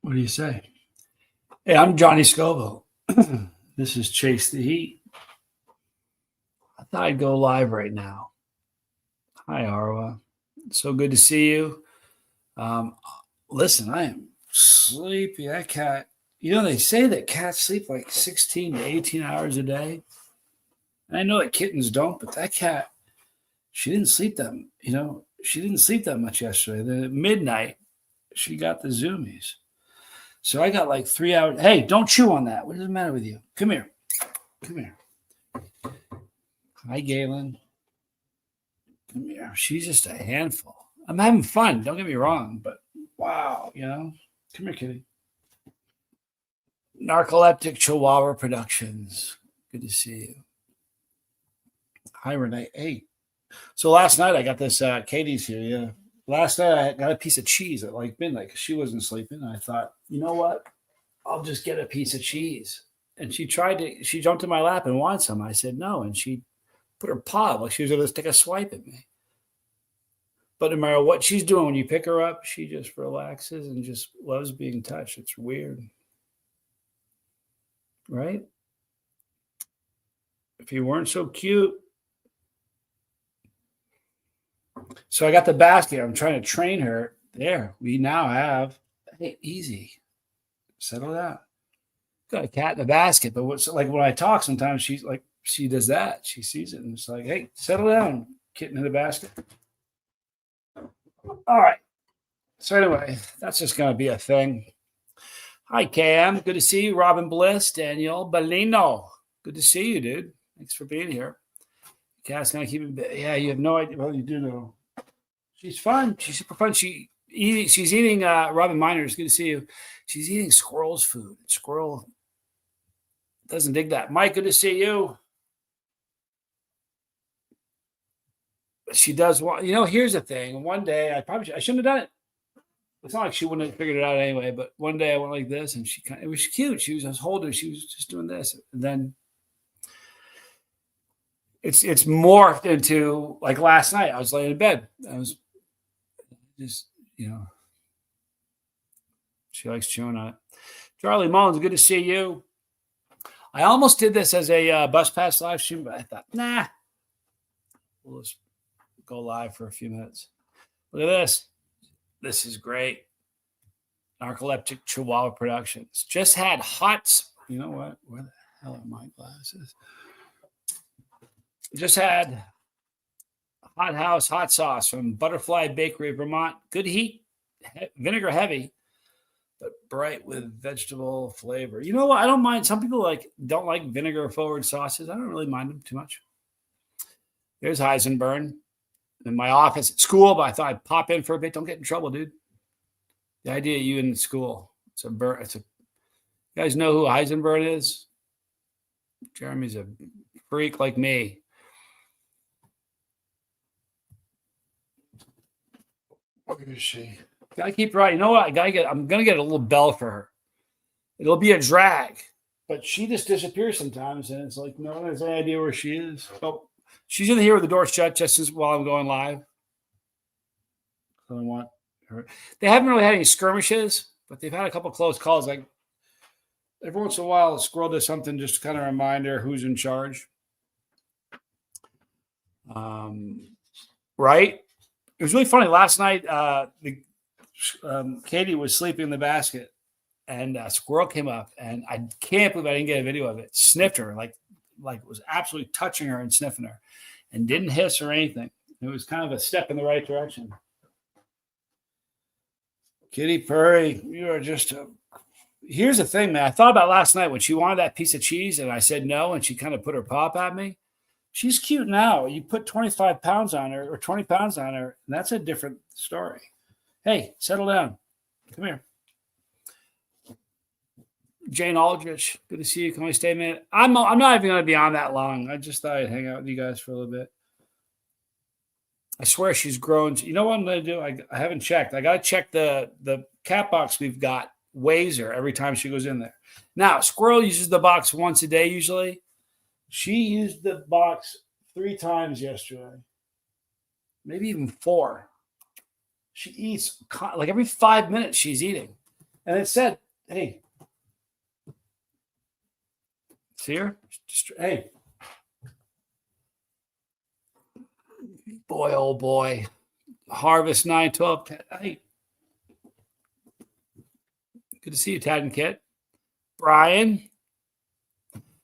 What do you say? Hey, I'm Johnny Scoville. This is Chase the Heat. I thought I'd go live right now. Hi, Arwa. So good to see you. Listen, I am sleepy. That cat, they say that cats sleep like 16 to 18 hours a day. And I know that kittens don't, but that cat, she didn't sleep that much yesterday. The midnight, she got the zoomies. So I got like 3 hours. Hey, don't chew on that. What is the matter with you? Come here. Come here. Hi, Galen. Come here. She's just a handful. I'm having fun. Don't get me wrong, but wow, Come here, kitty. Narcoleptic Chihuahua Productions. Good to see you. Hi, Renee. Hey. So last night I got this. Katie's here. Yeah. Last night I got a piece of cheese at like midnight because she wasn't sleeping. And I thought, you know what? I'll just get a piece of cheese. And she jumped in my lap and wanted some. I said no. And she put her paw like she was going to take a swipe at me. But no matter what she's doing, when you pick her up, she just relaxes and just loves being touched. It's weird. Right? If you weren't so cute. So I got the basket. I'm trying to train her. There. We now have, hey, easy. Settle down. Got a cat in the basket. But what's like when I talk, sometimes she does that. She sees it and it's like, hey, settle down, kitten in the basket. All right. So anyway, that's just going to be a thing. Hi, Cam. Good to see you. Robin Bliss, Daniel Bellino. Good to see you, dude. Thanks for being here. Cat's going to keep it. Yeah, you have no idea. Well, you do know. She's fun. She's super fun. She's eating, Robin Miners. Good to see you. She's eating squirrel's food. Squirrel doesn't dig that. Mike, good to see you. She does want, here's the thing. One day I shouldn't have done it. It's not like she wouldn't have figured it out anyway, but one day I went like this and it was cute. I was holding her. She was just doing this. And then it's morphed into like last night. I was laying in bed. I was just, she likes chewing on it. Charlie Mullins, good to see you. I almost did this as a bus pass live stream, but I thought, nah, we'll just go live for a few minutes. Look at this. This is great. Narcoleptic Chihuahua Productions. Just had you know what? Where the hell are my glasses? Just had Hot House hot sauce from Butterfly Bakery, Vermont. Good heat, vinegar heavy, but bright with vegetable flavor. You know what? I don't mind. Some people don't like vinegar forward sauces. I don't really mind them too much. There's Heisenberg in my office at school, but I thought I'd pop in for a bit. Don't get in trouble, dude. The idea of you in school. You guys know who Heisenberg is? Jeremy's a freak like me. Where is she? Gotta keep her right. You know what? I'm gonna get a little bell for her. It'll be a drag, but she just disappears sometimes, and it's like no one has any idea where she is. Oh, she's in here with the door shut just while I'm going live. I don't want her. They haven't really had any skirmishes, but they've had a couple close calls. Like every once in a while, a squirrel does something just to kind of remind her who's in charge. Right? It was really funny. Last night, Katie was sleeping in the basket, and a squirrel came up, and I can't believe I didn't get a video of it. Sniffed her, like was absolutely touching her and sniffing her, and didn't hiss or anything. It was kind of a step in the right direction. Kitty Purry, you are just Here's the thing, man. I thought about last night when she wanted that piece of cheese, and I said no, and she kind of put her paw at me. She's cute now. You put 25 pounds on her or 20 pounds on her, and that's a different story. Hey, settle down. Come here. Jane Aldrich, good to see you. Can we stay a minute? I'm not even going to be on that long. I just thought I'd hang out with you guys for a little bit. I swear she's grown. You know what I'm going to do? I haven't checked. I got to check the cat box we've got weighs her every time she goes in there. Now, Squirrel uses the box once a day usually. She used the box 3 times yesterday, maybe even 4. She eats like every 5 minutes she's eating. And it said, hey, see her? Hey, boy, oh boy. Harvest 912. Hey, good to see you, Tad and Kit. Brian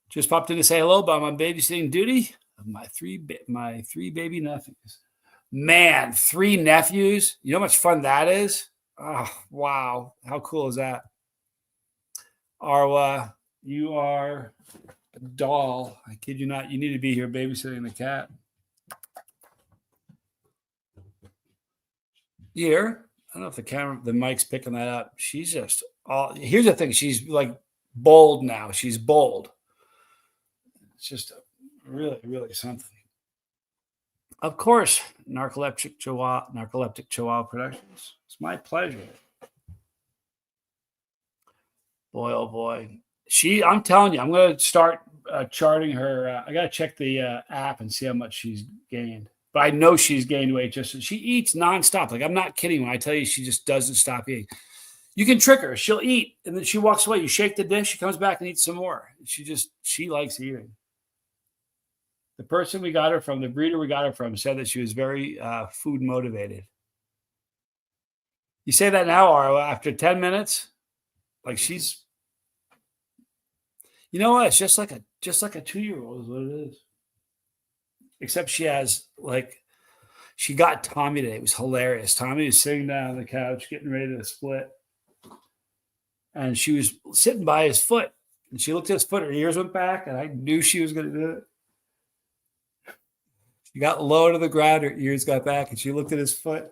just popped in to say hello, but I'm on babysitting duty of my three baby nephews. Man, 3 nephews. You know how much fun that is? Oh, wow. How cool is that? Arwa, you are a doll. I kid you not. You need to be here babysitting the cat. Here, I don't know if the mic's picking that up. She's just all. Here's the thing. She's like bold now. She's bold. It's just really, really something. Of course, Narcoleptic Chihuahua Productions. It's my pleasure. Boy, oh boy. I'm telling you, I'm going to start charting her. I got to check the app and see how much she's gained. But I know she's gained weight. She eats nonstop. Like, I'm not kidding when I tell you she just doesn't stop eating. You can trick her. She'll eat, and then she walks away. You shake the dish, she comes back and eats some more. She likes eating. The person we got her from, the breeder we got her from, said that she was very food motivated. You say that now, Arwa, after 10 minutes, like she's, you know what? It's just like a 2-year-old is what it is. Except she has she got Tommy today. It was hilarious. Tommy was sitting down on the couch getting ready to split. And she was sitting by his foot. And she looked at his foot, her ears went back, and I knew she was going to do it. She got low to the ground, her ears got back, and she looked at his foot.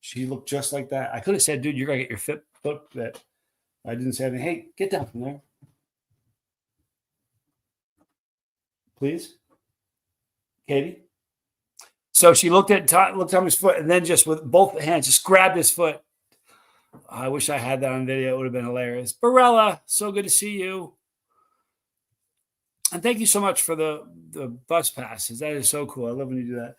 She looked just like that. I could have said, dude, you're going to get your foot bit. I didn't say anything. Hey, get down from there. Please. Katie. So she looked at Tommy's foot and then just with both hands, just grabbed his foot. I wish I had that on video. It would have been hilarious. Barella, so good to see you. And thank you so much for the bus passes. That is so cool. I love when you do that.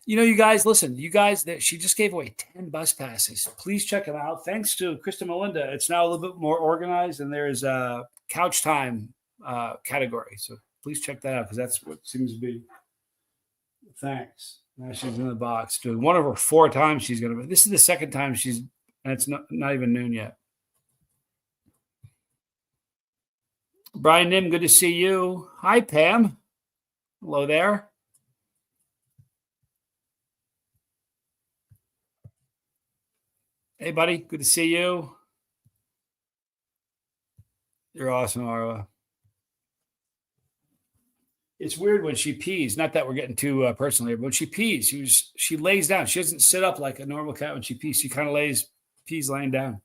You know, you guys, listen, she just gave away 10 bus passes. Please check them out. Thanks to Krista Melinda. It's now a little bit more organized, and there's a couch time category. So please check that out because that's what seems to be. Thanks. Now she's in the box. Dude, one of her 4 times she's going to be. This is the second time and it's not even noon yet. Brian Nim, good to see you. Hi, Pam. Hello there. Hey, buddy. Good to see you. You're awesome, Arwa. It's weird when she pees. Not that we're getting too personal here, but when she pees, she lays down. She doesn't sit up like a normal cat when she pees. She kind of pees laying down.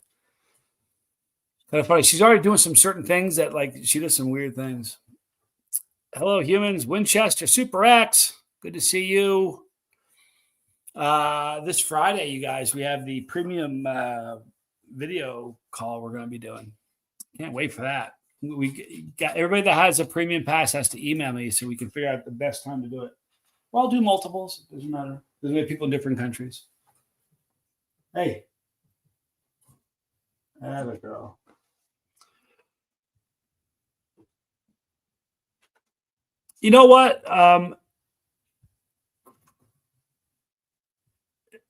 Kind of funny. She's already doing some certain things that she does some weird things. Hello, humans. Winchester Super X. Good to see you. This Friday, you guys, we have the premium video call we're going to be doing. Can't wait for that. We got everybody that has a premium pass has to email me so we can figure out the best time to do it. Or I'll do multiples. It doesn't matter. There's have people in different countries. Hey. Have a girl. You know what?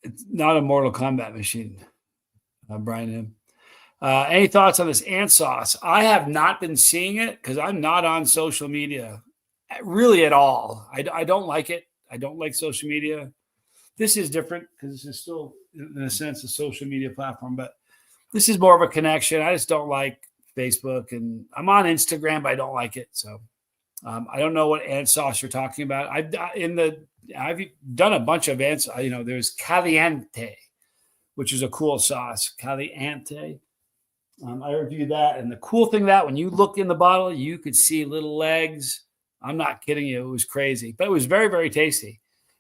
It's not a Mortal Kombat machine, Brian. Any thoughts on this ant sauce? I have not been seeing it because I'm not on social media really at all. I don't like it. I don't like social media. This is different because this is still, in a sense, a social media platform, but this is more of a connection. I just don't like Facebook, and I'm on Instagram, but I don't like it. So I don't know what ant sauce you're talking about. I've done a bunch of ants. There's caliente, which is a cool sauce. Caliente. I reviewed that, and the cool thing that when you look in the bottle, you could see little legs. I'm not kidding you. It was crazy, but it was very, very tasty.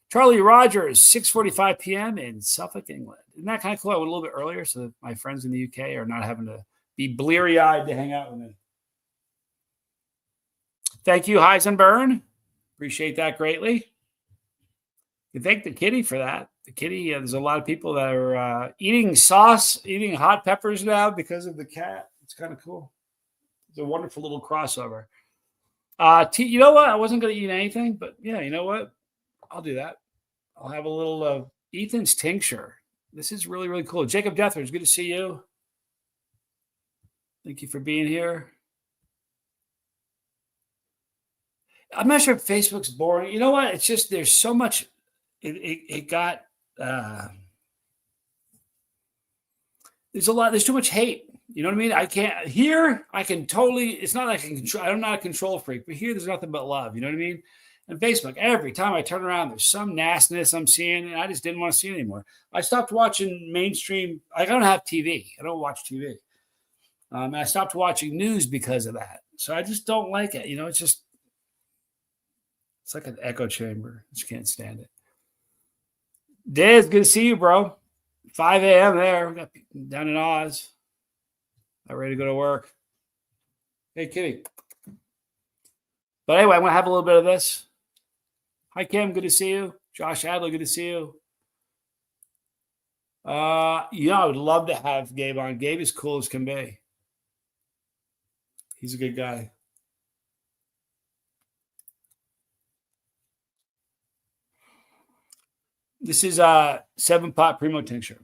Charlie Rogers, 6:45 p.m. in Suffolk, England. Isn't that kind of cool? I went a little bit earlier so that my friends in the UK are not having to be bleary-eyed to hang out with me. Thank you, Heisenburn. Appreciate that greatly. You thank the kitty for that. the kitty. There's a lot of people that are eating sauce, eating hot peppers now because of the cat. It's kind of cool. It's a wonderful little crossover. You know what? I wasn't going to eat anything, but yeah, you know what? I'll do that. I'll have a little Ethan's tincture. This is really, really cool. Jacob Dethridge, good to see you. Thank you for being here. I'm not sure if Facebook's boring. You know what? It's just there's so much. It got there's a lot. There's too much hate. You know what I mean? I can't here. I can totally. It's not like I can control. I'm not a control freak, but here there's nothing but love. You know what I mean? And Facebook, every time I turn around, there's some nastiness I'm seeing, and I just didn't want to see it anymore. I stopped watching mainstream. I don't have TV. I don't watch TV. And I stopped watching news because of that. So I just don't like it. You know, it's like an echo chamber. I just can't stand it. Diz, good to see you, bro. 5 a.m. there. We got down in Oz. I'm ready to go to work. Hey, kitty. But anyway, I'm going to have a little bit of this. Hi, Kim. Good to see you. Josh Adler, good to see you. I would love to have Gabe on. Gabe is cool as can be. He's a good guy. This is 7-pot Primo tincture.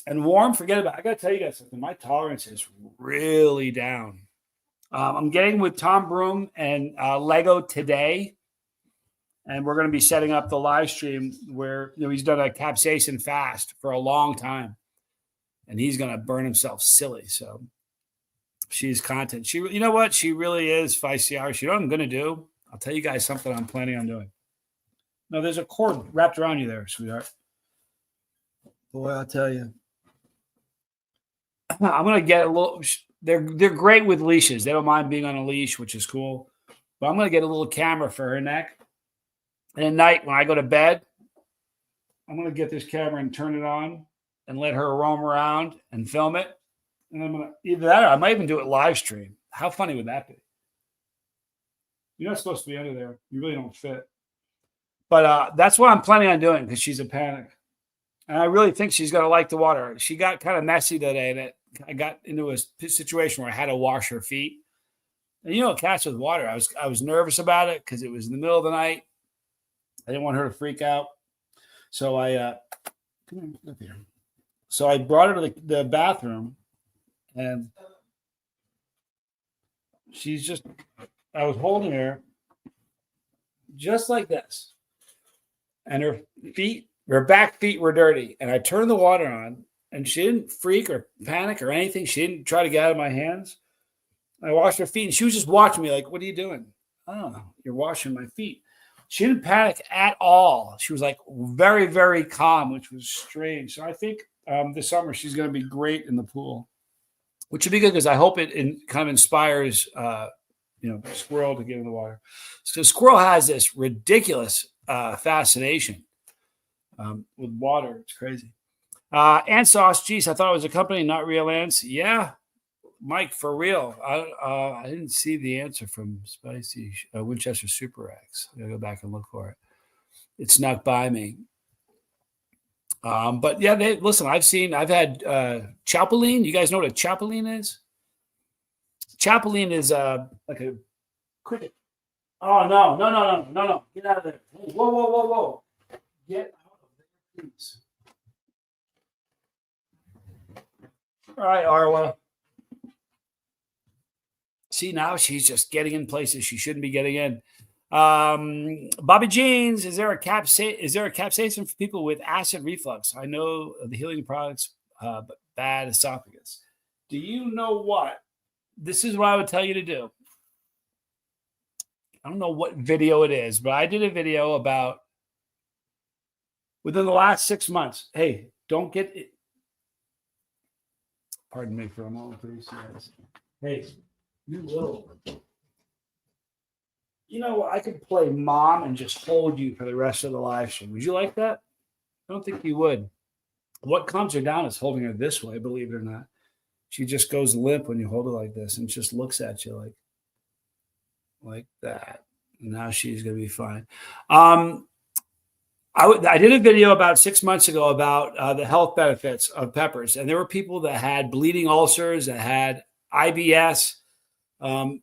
And warm, forget about it. I got to tell you guys something. My tolerance is really down. I'm getting with Tom Broom and Lego today. And we're going to be setting up the live stream where he's done a capsaicin fast for a long time. And he's going to burn himself silly. So she's content. You know what? She really is feisty Irish. You know what I'm going to do? I'll tell you guys something I'm planning on doing. No, there's a cord wrapped around you there, sweetheart. Boy, I'll tell you. I'm going to get a little – they're great with leashes. They don't mind being on a leash, which is cool. But I'm going to get a little camera for her neck. And at night, when I go to bed, I'm going to get this camera and turn it on and let her roam around and film it. And I'm going to – either that or I might even do it live stream. How funny would that be? You're not supposed to be under there. You really don't fit. But that's what I'm planning on doing because she's a panic. And I really think she's going to like the water. She got kind of messy today that I got into a situation where I had to wash her feet. And cats with water, I was nervous about it because it was in the middle of the night. I didn't want her to freak out. So I brought her to the bathroom and I was holding her just like this. And her back feet were dirty. And I turned the water on, and she didn't freak or panic or anything. She didn't try to get out of my hands. I washed her feet, and she was just watching me like, what are you doing? Oh, you're washing my feet. She didn't panic at all. She was like very, very calm, which was strange. So I think this summer she's going to be great in the pool, which would be good because I hope it kind of inspires Squirrel to get in the water. So Squirrel has this ridiculous fascination with water. It's crazy. Ant sauce, geez, I thought it was a company, not real ants. Yeah, Mike, for real. I didn't see the answer from Spicy Winchester Super X. I gotta go back and look for it. It snuck by me. But yeah, listen. I've had chapulín. You guys know what a chapulín is? Chapulín is like a cricket. Oh no! Get out of there! Whoa! Get out of there, please. All right, Arwa. See, now she's just getting in places she shouldn't be getting in. Bobby Jeans, is there a capsaicin for people with acid reflux? I know the healing products, but bad esophagus. Do you know what? This is what I would tell you to do. I don't know what video it is, but I did a video about within the last 6 months. Hey, don't get it. Pardon me for a moment, please. Hey, you little. I could play mom and just hold you for the rest of the live stream. Would you like that? I don't think you would. What calms her down is holding her this way, believe it or not. She just goes limp when you hold her like this and just looks at you like that. And now she's going to be fine. I did a video about 6 months ago about the health benefits of peppers, and there were people that had bleeding ulcers, that had IBS, um,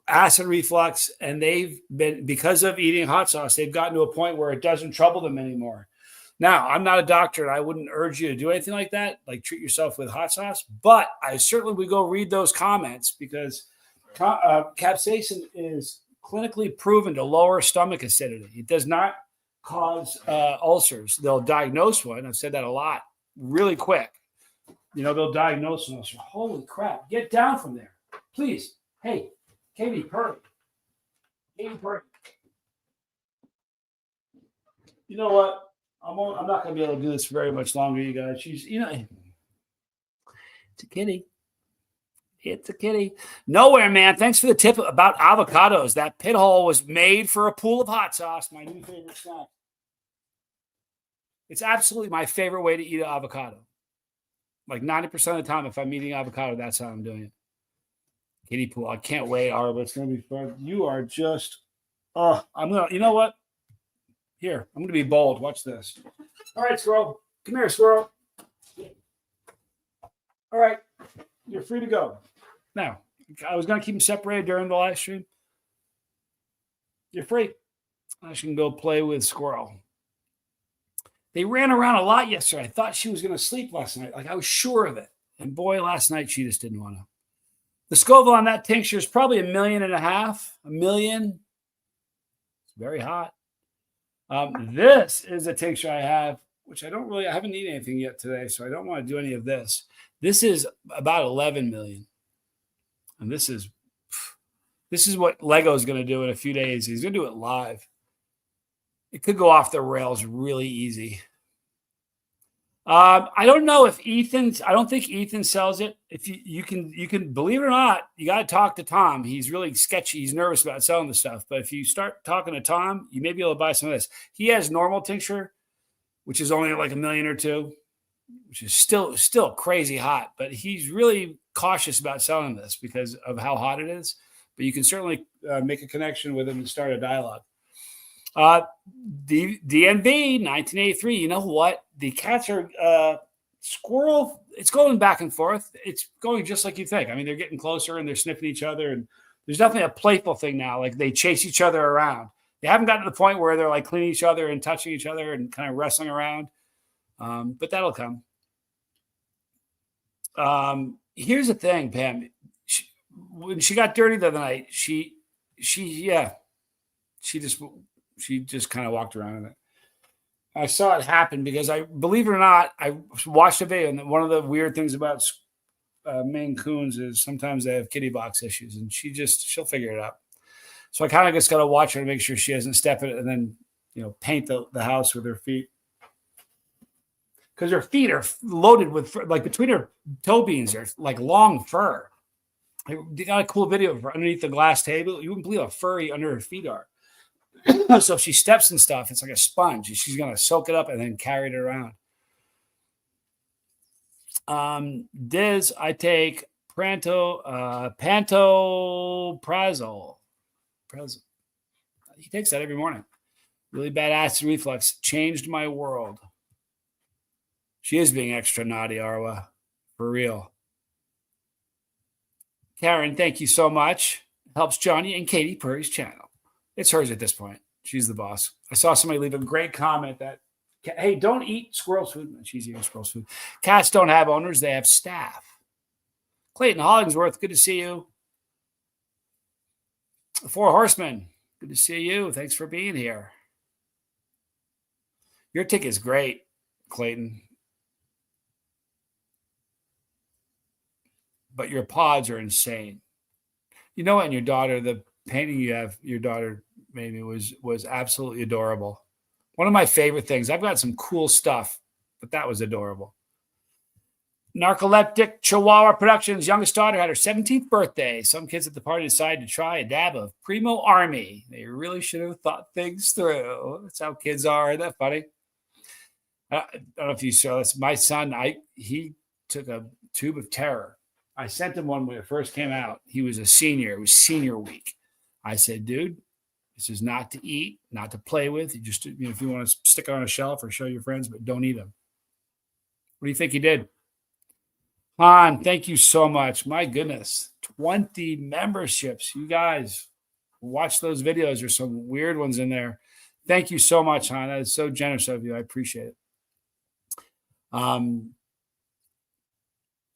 acid reflux, and they've been, because of eating hot sauce, they've gotten to a point where it doesn't trouble them anymore. Now, I'm not a doctor, and I wouldn't urge you to do anything like that, like treat yourself with hot sauce, but I certainly would go read those comments because capsaicin is clinically proven to lower stomach acidity. It does not cause ulcers. They'll diagnose one. I've said that a lot, really quick. They'll diagnose an ulcer. Holy crap. Get down from there. Please. Hey, Katie Purdy. Katie Purdy. You know what? I'm not going to be able to do this very much longer, you guys. She's, it's a kitty. It's a kitty. Nowhere, man. Thanks for the tip about avocados. That pit hole was made for a pool of hot sauce, my new favorite snack. It's absolutely my favorite way to eat an avocado. Like 90% of the time, if I'm eating avocado, that's how I'm doing it. Kiddie pool. I can't wait, Arba. It's going to be fun. You are just, you know what? Here, I'm going to be bold. Watch this. All right, squirrel. Come here, squirrel. All right. You're free to go. Now, I was going to keep them separated during the live stream. You're free. I can go play with squirrel. They ran around a lot yesterday. I thought she was going to sleep last night. Like, I was sure of it. And boy, last night she just didn't want to. The Scoville on that tincture is probably 1.5 million. 1 million. It's very hot. This is a tincture I have, which I haven't eaten anything yet today, so I don't want to do any of this. This is about 11 million. And this is what Lego is going to do in a few days. He's going to do it live. It could go off the rails really easy. I don't know if I don't think Ethan sells it. If you can believe it or not, you got to talk to Tom. He's really sketchy. He's nervous about selling the stuff. But if you start talking to Tom, you may be able to buy some of this. He has normal tincture, which is only like 1 million or 2 million, which is still crazy hot. But he's really cautious about selling this because of how hot it is. But you can certainly make a connection with him and start a dialogue. The DNB 1983. You know what? The cats are squirrel. It's going back and forth. It's going just like you think. I mean, they're getting closer and they're sniffing each other. And there's definitely a playful thing now. Like they chase each other around. They haven't gotten to the point where they're like cleaning each other and touching each other and kind of wrestling around. But that'll come. Here's the thing, Pam. When she got dirty the other night, she just kind of walked around in it. I saw it happen because believe it or not, I watched a video, and one of the weird things about Maine Coons is sometimes they have kitty box issues, and she'll figure it out. So I kind of just got to watch her to make sure she doesn't step in it and then, paint the house with her feet. Because her feet are loaded with fur, like between her toe beans are like long fur. They got a cool video of her underneath the glass table. You wouldn't believe how furry under her feet are. So if she steps and stuff, it's like a sponge. She's going to soak it up and then carry it around. Diz, I take pantoprazole. He takes that every morning. Really bad acid reflux. Changed my world. She is being extra naughty, Arwa. For real. Karen, thank you so much. Helps Johnny and Katie Purdy's channel. It's hers at this point. She's the boss. I saw somebody leave a great comment that, hey, don't eat squirrel's food. She's eating squirrel's food. Cats don't have owners. They have staff. Clayton Hollingsworth, good to see you. The Four Horsemen, good to see you. Thanks for being here. Your tick is great, Clayton. But your pods are insane. You know what? And your daughter, the painting you have, your daughter maybe was absolutely adorable. One of my favorite things. I've got some cool stuff, but that was adorable. Narcoleptic Chihuahua Productions' youngest daughter had her 17th birthday. Some kids at the party decided to try a dab of Primo Army. They really should have thought things through. That's how kids are. Isn't that funny? I don't know if you saw this. My son, he took a tube of terror. I sent him one when it first came out. He was a senior. It was senior week. I said, dude, This is not to eat, not to play with. You just, if you want to stick it on a shelf or show your friends, but don't eat them. What do you think he did? Han, thank you so much. My goodness, 20 memberships. You guys watch those videos. There's some weird ones in there. Thank you so much, Han. That is so generous of you. I appreciate it.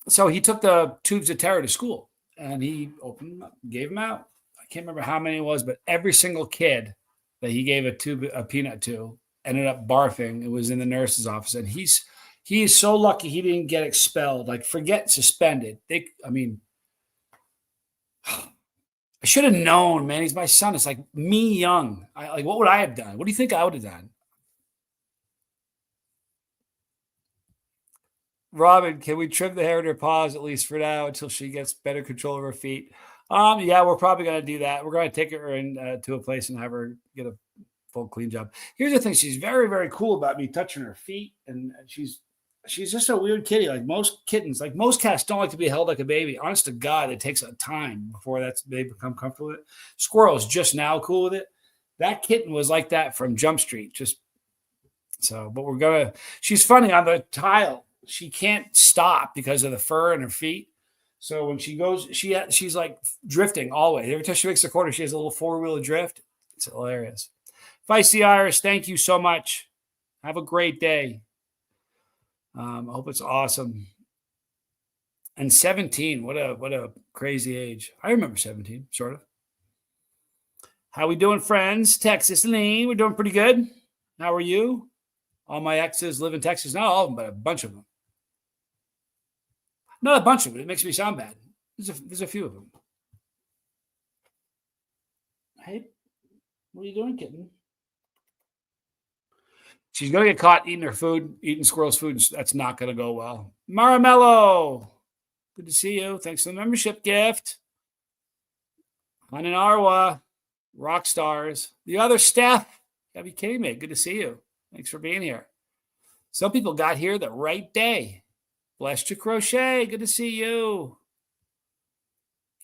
So he took the tubes of terror to school, and he opened them up, gave them out. I can't remember how many it was, but every single kid that he gave a peanut to ended up barfing. It was in the nurse's office, and he is so lucky he didn't get expelled. Like, forget suspended. I should have known, man. He's my son. It's like me young. What would I have done? What do you think I would have done? Robin, can we trim the hair in her paws at least for now until she gets better control of her feet? Yeah, we're probably going to do that. We're going to take her in to a place and have her get a full clean job. Here's the thing. She's very, very cool about me touching her feet. And she's just a weird kitty. Like most kittens, like most cats don't like to be held like a baby. Honest to God, it takes a time before they become comfortable with it. Squirrel's just now cool with it. That kitten was like that from Jump Street. But she's funny on the tile. She can't stop because of the fur in her feet. So when she goes, she's like drifting always. Every time she makes a corner, she has a little four-wheel drift. It's hilarious. Feisty Iris, thank you so much. Have a great day. I hope it's awesome. And 17, what a crazy age. I remember 17, sort of. How we doing, friends? Texas Lean, we're doing pretty good. How are you? All my exes live in Texas. Not all of them, but a bunch of them. Not a bunch of them. It makes me sound bad. There's a few of them. Hey, what are you doing, kitten? She's going to get caught eating squirrel's food. That's not going to go well. Maramello, good to see you. Thanks for the membership gift. Han and Arwa, rock stars. The other Steph, gotta be kidding me. Good to see you. Thanks for being here. Some people got here the right day. Bless you, Crochet. Good to see you.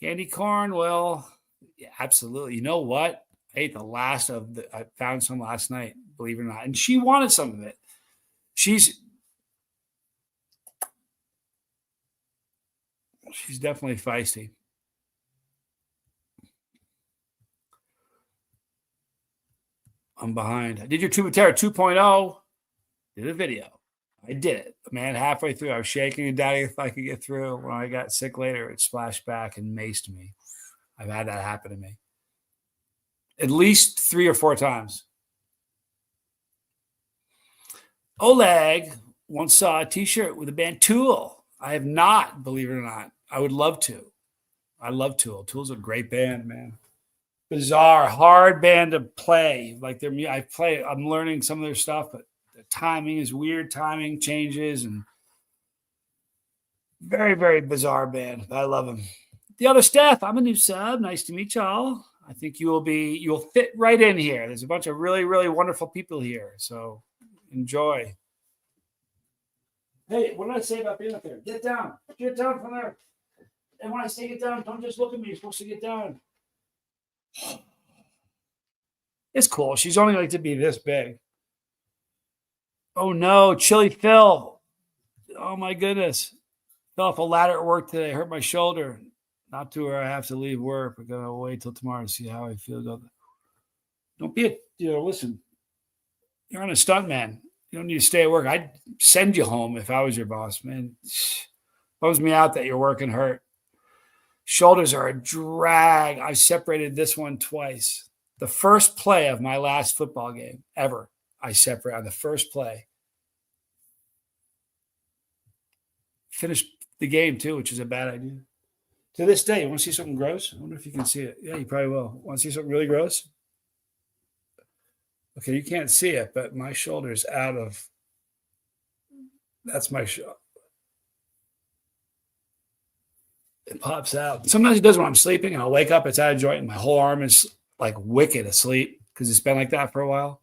Candy corn. Well, yeah, absolutely. You know what? I ate the last I found some last night, believe it or not. And she wanted some of it. She's definitely feisty. I'm behind. I did your Tube of Terror 2.0. Did a video. I did it. Man, halfway through, I was shaking and doubting if I could get through. When I got sick later, it splashed back and maced me. I've had that happen to me at least 3 or 4 times. Oleg once saw a T-shirt with the band Tool. I have not, believe it or not. I would love to. I love Tool. Tool's a great band, man. Bizarre, hard band to play. I'm learning some of their stuff, but the timing is weird. Timing changes and very, very bizarre band. I love them. The other Steph, I'm a new sub. Nice to meet y'all. I think you'll fit right in here. There's a bunch of really, really wonderful people here. So enjoy. Hey, what did I say about being up there? Get down. Get down from there. And when I say get down, don't just look at me. You're supposed to get down. It's cool. She's only like to be this big. Oh no, Chili Phil. Oh my goodness. Fell off a ladder at work today. Hurt my shoulder. Not to where I have to leave work. We're gonna wait till tomorrow to see how I feel. Don't be listen. You're on a stunt, man. You don't need to stay at work. I'd send you home if I was your boss, man. Bums me out that you're working hurt. Shoulders are a drag. I separated this one twice. The first play of my last football game ever, I separated on the first play. Finished the game too, which is a bad idea. To this day, you want to see something gross? I wonder if you can see it. Yeah, you probably will. Want to see something really gross? Okay, you can't see it, but my shoulder's out of. That's my shoulder. It pops out. Sometimes it does when I'm sleeping, and I'll wake up, it's out of joint, and my whole arm is like wicked asleep because it's been like that for a while.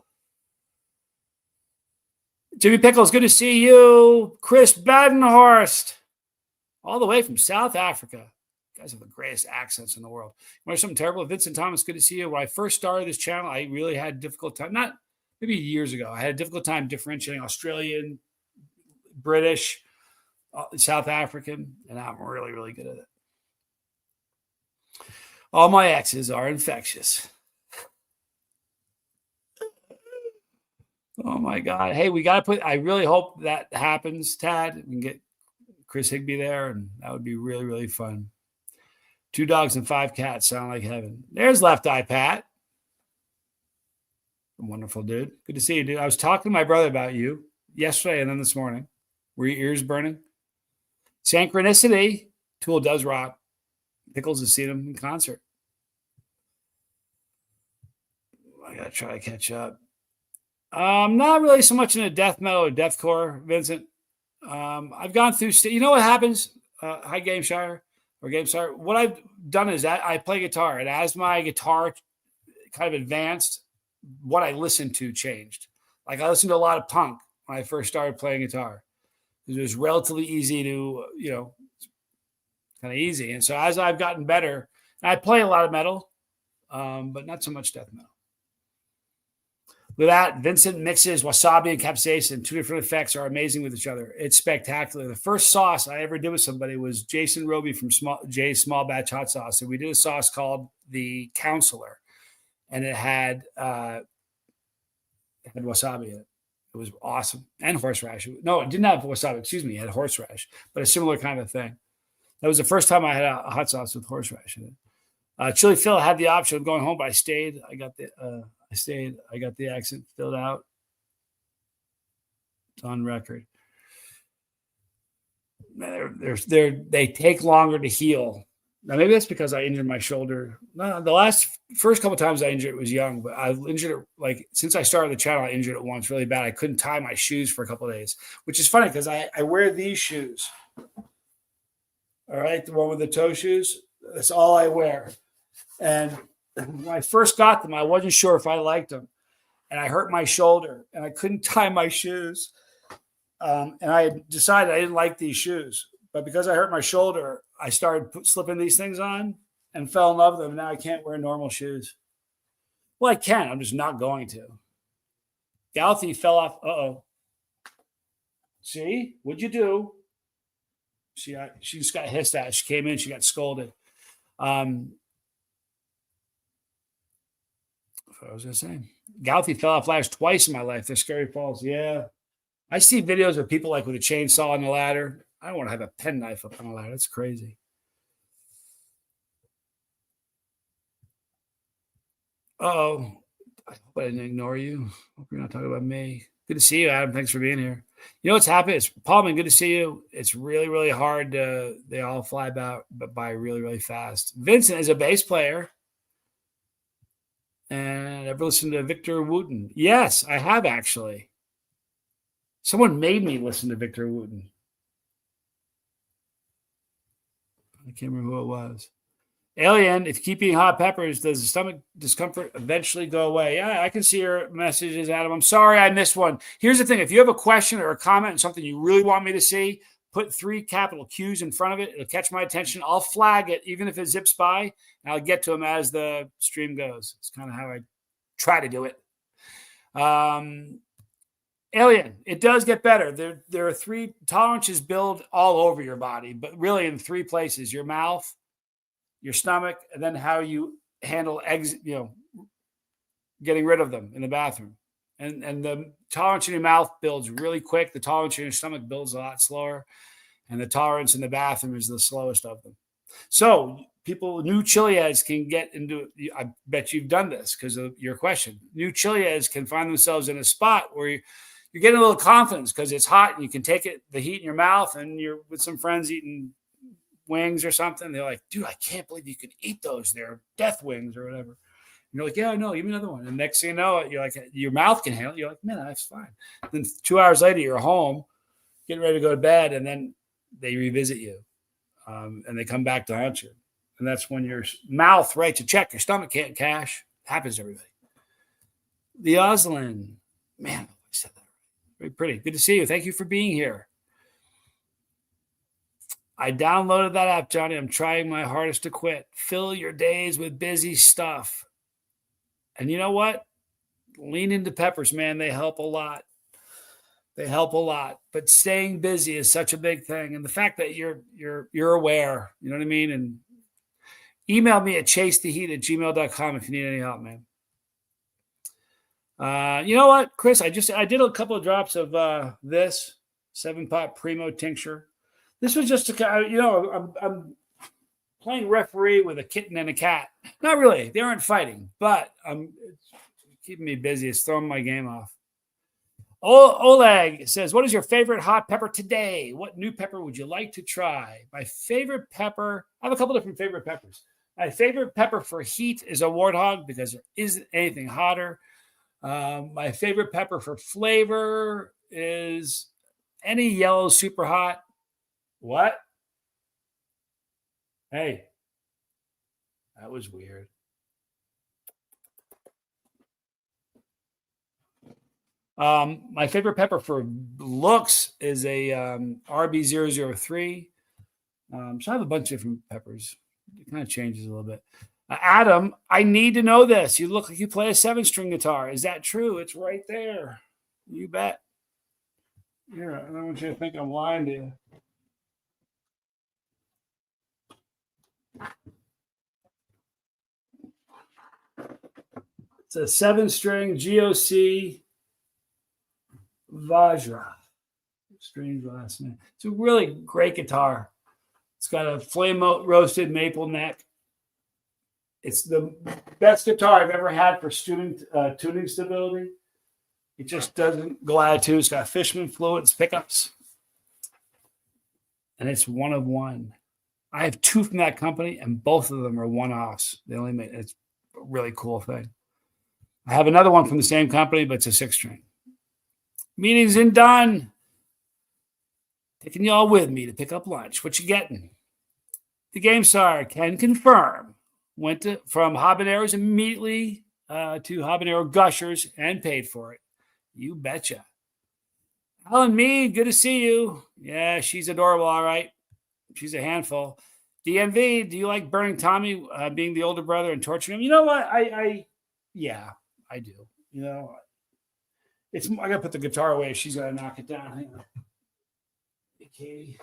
Jimmy Pickles, good to see you. Chris Badenhorst, all the way from South Africa. guys have the greatest accents in the world. You want something terrible? Vincent Thomas, good to see you. When I first started this channel, I really had a difficult time. Not maybe years ago. I had a difficult time differentiating Australian, British, South African, and I'm really, really good at it. All my exes are infectious. Oh my God. Hey, we got to I really hope that happens, Tad. We can get Chris Higby there, and that would be really, really fun. 2 dogs and 5 cats sound like heaven. There's Left Eye Pat. Wonderful, dude. Good to see you, dude. I was talking to my brother about you yesterday and then this morning. Were your ears burning? Synchronicity. Tool does rock. Pickles has seen him in concert. I got to try to catch up. Not really so much into death metal or deathcore, Vincent. I've gone through, you know what happens? Hi, GameShire or GameShire. What I've done is that I play guitar, and as my guitar kind of advanced, what I listened to changed. Like I listened to a lot of punk when I first started playing guitar. It was relatively easy to, kind of easy. And so as I've gotten better, and I play a lot of metal, but not so much death metal. With that, Vincent mixes wasabi and capsaicin. 2 different effects are amazing with each other. It's spectacular. The first sauce I ever did with somebody was Jason Roby from Jay's Small Batch Hot Sauce. And we did a sauce called the Counselor. And it had wasabi in it. It was awesome. And horseradish. No, it didn't have wasabi. Excuse me. It had horseradish. But a similar kind of thing. That was the first time I had a hot sauce with horseradish in it. Chili Phil had the option of going home, but I stayed. I got the accent filled out. It's on record. They take longer to heal. Now, maybe that's because I injured my shoulder. No, the first couple of times I injured it was young, but I injured it like since I started the channel, I injured it once really bad. I couldn't tie my shoes for a couple of days, which is funny because I wear these shoes. All right, the one with the toe shoes. That's all I wear. And when I first got them, I wasn't sure if I liked them. And I hurt my shoulder and I couldn't tie my shoes. And I decided I didn't like these shoes. But because I hurt my shoulder, I started slipping these things on and fell in love with them. Now I can't wear normal shoes. Well, I can. I'm just not going to. Galthy fell off. Uh-oh. See? What'd you do? She just got hissed at. She came in. She got scolded. What was I going to say? Galthy fell off ladders twice in my life. They're scary falls. Yeah. I see videos of people like with a chainsaw on the ladder. I don't want to have a penknife up on a ladder. That's crazy. Uh-oh. I hope I didn't ignore you. Hope you're not talking about me. Good to see you, Adam. Thanks for being here. You know what's happening? It's Paulman. Good to see you. It's really, really hard. They all fly by really, really fast. Vincent is a bass player. And ever listened to Victor Wooten? Yes, I have actually. Someone made me listen to Victor Wooten. I can't remember who it was. Alien, if you keep eating hot peppers, does the stomach discomfort eventually go away? Yeah, I can see your messages, Adam. I'm sorry I missed one. Here's the thing. If you have a question or a comment on something you really want me to see, put 3 capital Q's in front of it. It'll catch my attention. I'll flag it, even if it zips by, and I'll get to them as the stream goes. It's kind of how I try to do it. Alien, it does get better. There are 3 tolerances build all over your body, but really in 3 places: your mouth, your stomach, and then how you handle getting rid of them in the bathroom. And the tolerance in your mouth builds really quick. The tolerance in your stomach builds a lot slower. And the tolerance in the bathroom is the slowest of them. So people, new chili heads can get into, I bet you've done this because of your question. New chili heads can find themselves in a spot where you're getting a little confidence because it's hot and you can take the heat in your mouth, and you're with some friends eating wings or something. They're like, dude, I can't believe you can eat those. They're death wings or whatever. And you're like, yeah, no, give me another one. And next thing you know, you're like, your mouth can handle it. You're like, man, that's fine. Then 2 hours later, you're home, getting ready to go to bed, and then they revisit you, and they come back to haunt you. And that's when your mouth writes a check. Your stomach can't cash. Happens to everybody. The Oslin. Man, I said that right. Very pretty. Good to see you. Thank you for being here. I downloaded that app, Johnny. I'm trying my hardest to quit. Fill your days with busy stuff. And you know what? Lean into peppers, man. They help a lot. They help a lot. But staying busy is such a big thing. And the fact that you're aware, you know what I mean? And email me at chasetheheat@gmail.com if you need any help, man. You know what, Chris? I did a couple of drops of this 7-pot Primo tincture. This was just I'm playing referee with a kitten and a cat. Not really. They aren't fighting, but it's keeping me busy. It's throwing my game off. Oleg says, what is your favorite hot pepper today? What new pepper would you like to try? My favorite pepper, I have a couple different favorite peppers. My favorite pepper for heat is a warthog because there isn't anything hotter. My favorite pepper for flavor is any yellow super hot. What? Hey, that was weird. My favorite pepper for looks is a RB003. So I have a bunch of different peppers. It kind of changes a little bit. Adam, I need to know this. You look like you play a 7-string guitar. Is that true? It's right there. You bet. Here, I don't want you to think I'm lying to you. It's a 7-string GOC Vajra. Strange last name. It's a really great guitar. It's got a flame roasted maple neck. It's the best guitar I've ever had for tuning stability. It just doesn't go out of tune. It's got Fishman fluids, pickups, and it's one of one. I have 2 from that company, and both of them are one-offs. They only make it's a really cool thing. I have another one from the same company, but it's a 6-string. Meeting's in done. Taking y'all with me to pick up lunch. What you getting? The Game Star can confirm. Went from habaneros immediately to habanero gushers and paid for it. You betcha. Alan Mead, good to see you. Yeah, she's adorable, all right. She's a handful. DMV, do you like burning Tommy, being the older brother and torturing him? You know what? Yeah, I do. You know, I gotta put the guitar away. She's gotta knock it down. Hang on. Hey, Katie.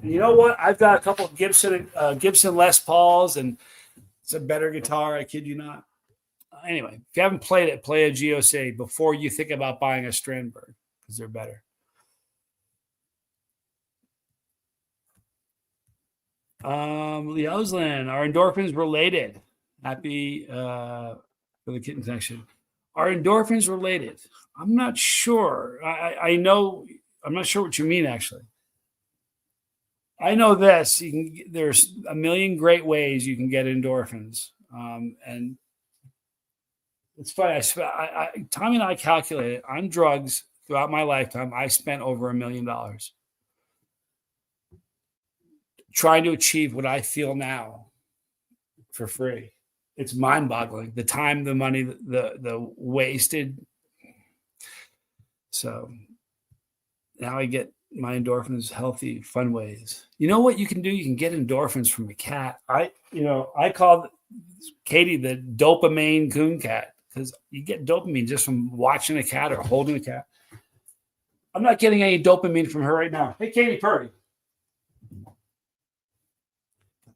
And you know what? I've got a couple of Gibson Les Pauls, and it's a better guitar. I kid you not. Anyway, if you haven't played it, play a GOC before you think about buying a Strandberg because they're better. Lee Oslin, are endorphins related? Happy for the kitten section. Are endorphins related? I'm not sure. I know. I'm not sure what you mean, actually. I know this. There's a million great ways you can get endorphins, and it's funny. Tommy and I calculated on drugs throughout my lifetime. I spent over $1 million trying to achieve what I feel now for free. It's mind-boggling. The time, the money, the wasted. So now I get my endorphins healthy, fun ways. You know what you can do? You can get endorphins from a cat. I call Katie the dopamine coon cat because you get dopamine just from watching a cat or holding a cat. I'm not getting any dopamine from her right now. Hey, Katie Purdy.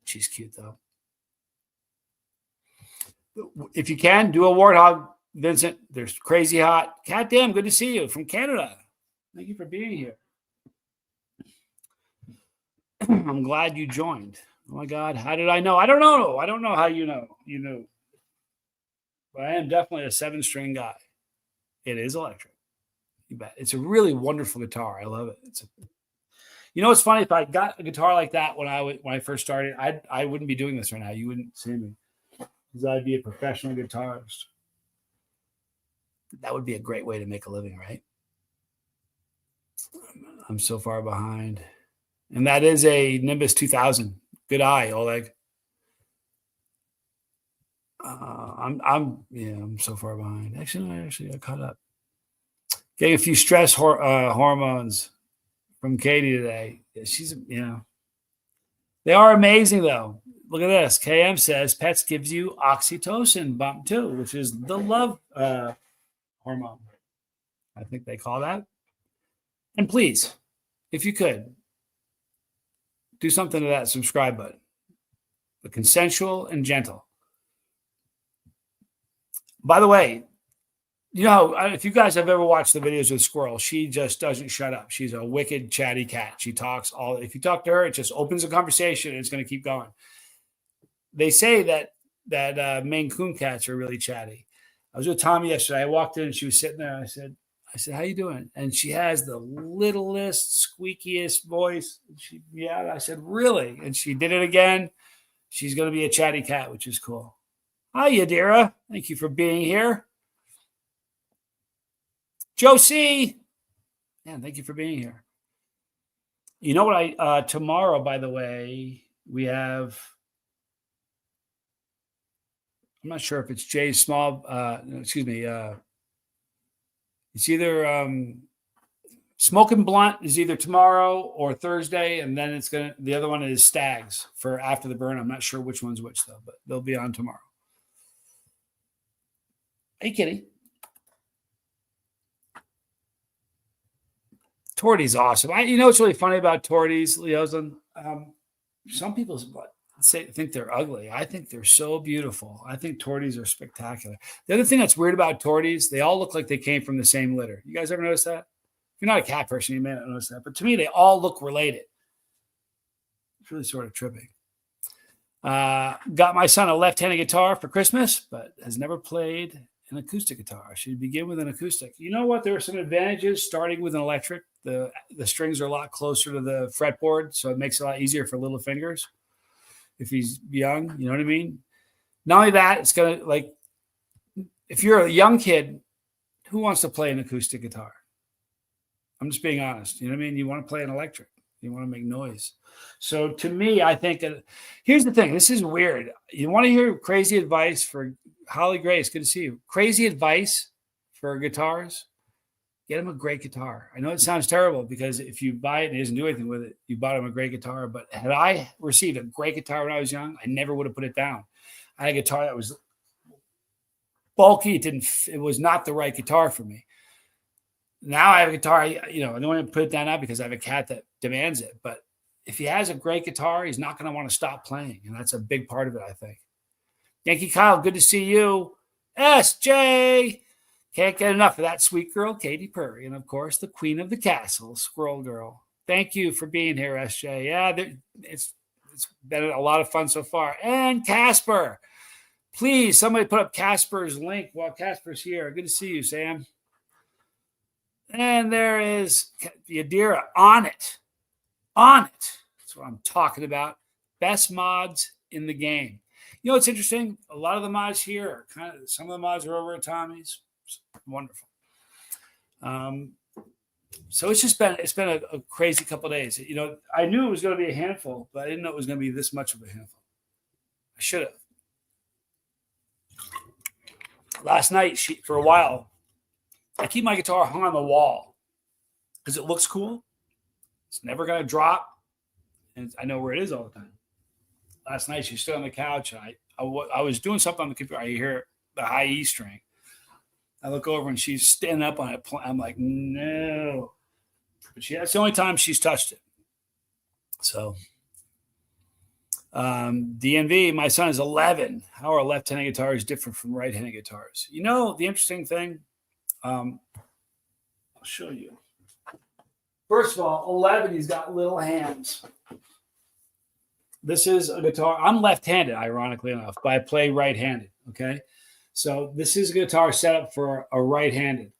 She's cute, though. If you can, do a warthog, Vincent. There's crazy hot. Cat damn, good to see you from Canada. Thank you for being here. I'm glad you joined. Oh, my God. How did I know? I don't know. I don't know how you know. You knew. But I am definitely a 7-string guy. It is electric. You bet. It's a really wonderful guitar. I love it. You know what's funny? If I got a guitar like that when I first started, I wouldn't be doing this right now. You wouldn't see me because I'd be a professional guitarist. That would be a great way to make a living, right? I'm so far behind. And that is a Nimbus 2000. Good eye, Oleg. I'm so far behind. Actually, I caught up. Getting a few stress hormones from Katie today. She's, they are amazing though. Look at this. KM says pets gives you oxytocin bump too, which is the love hormone. I think they call that. And please, if you could, do something to that subscribe button. But consensual and gentle. By the way, if you guys have ever watched the videos with Squirrel, she just doesn't shut up. She's a wicked, chatty cat. She talks if you talk to her, it just opens a conversation and it's going to keep going. They say that Maine Coon cats are really chatty. I was with Tommy yesterday. I walked in and she was sitting there. I said, how you doing? And she has the littlest, squeakiest voice. I said, really? And she did it again. She's going to be a chatty cat, which is cool. Hi, Yadira. Thank you for being here. Josie. Yeah, thank you for being here. You know what? Tomorrow, by the way, we have, I'm not sure if it's Jay's small, it's either Smoking Blunt is either tomorrow or Thursday, and then the other one is Stags for after the burn. I'm not sure which one's which though, but they'll be on tomorrow. Hey, kitty. Torty's awesome. What's really funny about Torties, Leosin? Some people think they're ugly. I think they're so beautiful. I think Torties are spectacular. The other thing that's weird about Torties, they all look like they came from the same litter. You guys ever notice that? If you're not a cat person, you may not notice that. But to me, they all look related. It's really sort of tripping. Got my son a left-handed guitar for Christmas, but has never played an acoustic guitar. Should begin with an acoustic. You know what? There are some advantages starting with an electric. The strings are a lot closer to the fretboard, so it makes it a lot easier for little fingers. If he's young, you know what I mean? Not only that, it's going to, if you're a young kid, who wants to play an acoustic guitar? I'm just being honest. You know what I mean? You want to play an electric. You want to make noise. So to me, I think here's the thing. This is weird. You want to hear crazy advice for Holly Grace? Good to see you. Crazy advice for guitars? Get him a great guitar. I know it sounds terrible because if you buy it and he doesn't do anything with it, you bought him a great guitar. But had I received a great guitar when I was young, I never would have put it down. I had a guitar that was bulky. It was not the right guitar for me. Now I have a guitar, I don't want to put it down now because I have a cat that demands it. But if he has a great guitar, he's not going to want to stop playing. And that's a big part of it, I think. Yankee Kyle, good to see you. SJ. Can't get enough of that sweet girl, Katy Perry. And, of course, the queen of the castle, Squirrel Girl. Thank you for being here, SJ. Yeah, it's been a lot of fun so far. And Casper. Please, somebody put up Casper's link while Casper's here. Good to see you, Sam. And there is Yadira on it. On it. That's what I'm talking about. Best mods in the game. You know what's interesting? A lot of the mods here are some of the mods are over at Tommy's. It's wonderful. So it's been a crazy couple of days. I knew it was going to be a handful, but I didn't know it was going to be this much of a handful. I should have. Last night, for a while, I keep my guitar hung on the wall because it looks cool. It's never going to drop, and I know where it is all the time. Last night, she stood on the couch, and I was doing something on the computer. I hear the high E string. I look over, and she's standing up on it. I'm like, no. But that's the only time she's touched it. So, DNV, my son is 11. How are left-handed guitars different from right-handed guitars? The interesting thing, I'll show you. First of all, 11, he's got little hands. This is a guitar. I'm left-handed, ironically enough, but I play right-handed, okay? So this is a guitar set up for a right-handed.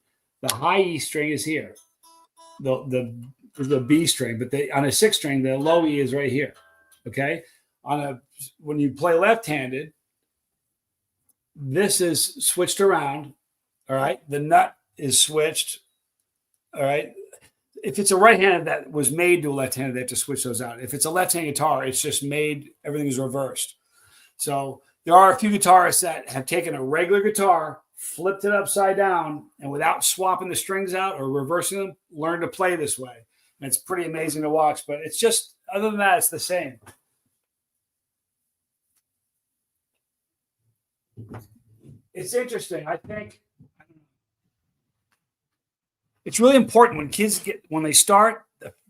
The high E string is here. The B string, but on a 6 string, the low E is right here, okay? When you play left-handed, this is switched around, all right? The nut is switched, all right? If it's a right-handed that was made to a left-handed, they have to switch those out. If it's a left-handed guitar, it's just made, everything is reversed. So there are a few guitarists that have taken a regular guitar, flipped it upside down, and without swapping the strings out or reversing them, learned to play this way. And it's pretty amazing to watch, but it's just, other than that, it's the same. It's interesting. I think it's really important when kids when they start